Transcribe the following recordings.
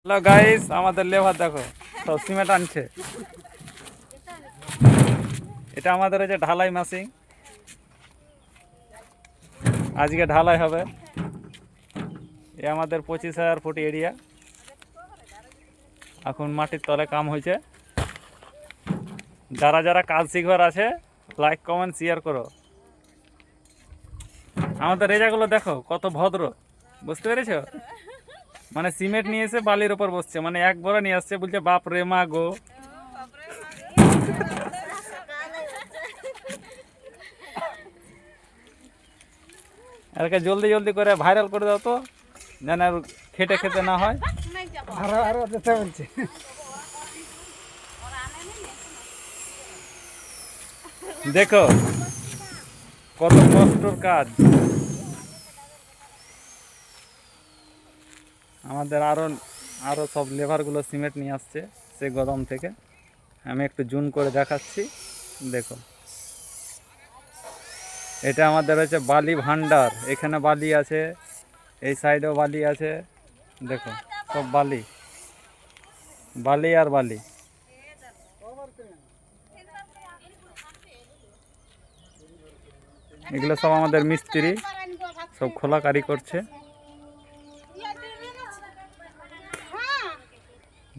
Hello guys, আমাদের labour দেখো সব সিমেন্ট আনছে। এটা আমাদের হচ্ছে ঢালাই মেশিন, আজকে ঢালাই হবে। এ আমাদের 25,000 ফুট এরিয়া, এখন মাটির তলে কাম হয়েছে। যারা যারা কাজ শিখবার আছে লাইক কমেন্ট শেয়ার করো। আমাদের রেজাগুলো দেখো কত ভদ্র, বুঝতে পেরেছ? মানে সিমেন্ট নিয়ে এসে বালির ওপর বসছে, মানে এক বড় নিয়ে আসছে, বলছে বাপ রে মা গো। এরকে জলদি জলদি করে ভাইরাল করে দাও তো, যেন আর খেটে খেতে না হয়। দেখো কত কষ্টর কাজ। আমাদের আরো সব লেবারগুলো সিমেন্ট নিয়ে আসছে সে গোদাম থেকে। আমি একটু জুম করে দেখাচ্ছি, দেখো এটা আমাদের হচ্ছে বালি ভান্ডার। এখানে বালি আছে, এই সাইডেও বালি আছে, দেখো সব বালি বালি আর বালি। এগুলো সব আমাদের মিস্ত্রি, সব খোলাকারি করছে।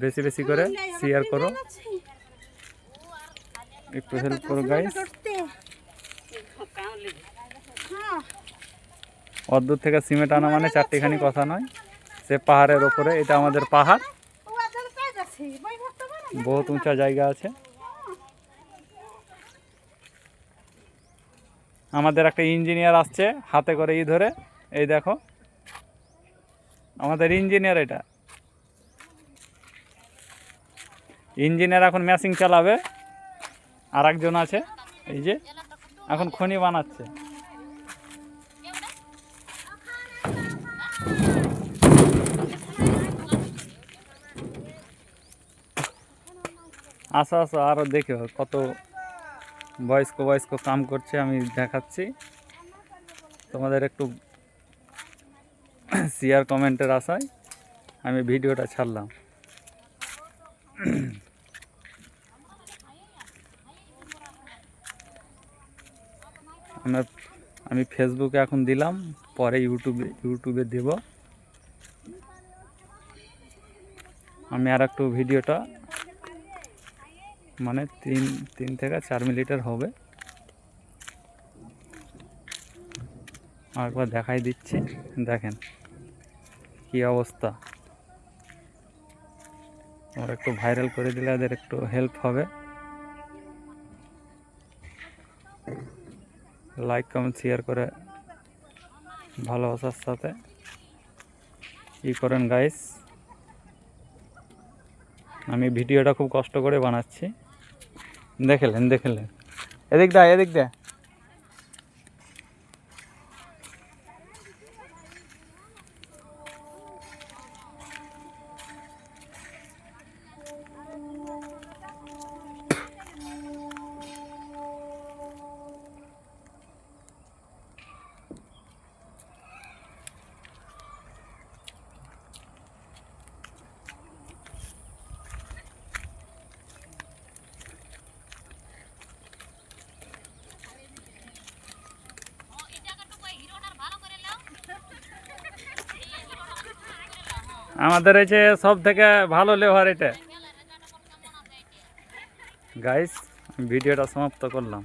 বেশি বেশি করে শেয়ার করো, একটু হেল্প করো গাইস। অদূর থেকে সিমেন্ট আনা মানে চারটিখানি কথা নয়। সে পাহাড়ের ওপরে, এটা আমাদের পাহাড়, বহুত উঁচা জায়গা আছে। আমাদের একটা ইঞ্জিনিয়ার আসছে হাতে করে ই ধরে, এই দেখো আমাদের ইঞ্জিনিয়ার। এটা ইঞ্জিনিয়ার এখন মেশিন চালাবে, আর একজন আছে এই যে এখন খনি বানাচ্ছে। আসো আসো, আরও দেখো কত বয়স্ক বয়স্ক কাম করছে, আমি দেখাচ্ছি তোমাদের। একটু শেয়ার কমেন্টের আশায় আমি ভিডিওটা ছাড়লাম। আমি ফেসবুকে এখন দিলাম, পরে ইউটিউবে দেব। আমি আর একটু ভিডিওটা মানে 3 থেকে 4 মিনিটের হবে, আরেকবার দেখাই দিচ্ছি। দেখেন কি অবস্থা। আর একটু ভাইরাল করে দিলে এদের একটু হেল্প হবে। লাইক কমেন্ট শেয়ার করে ভালোবাসার সাথে ই করেন গাইস। আমি ভিডিওটা খুব কষ্ট করে বানাচ্ছি, দেখলেন এদিক দা। আমাদের এই যে সব থেকে ভালো লেবার এটা গাইস। ভিডিওটা সমাপ্ত করলাম।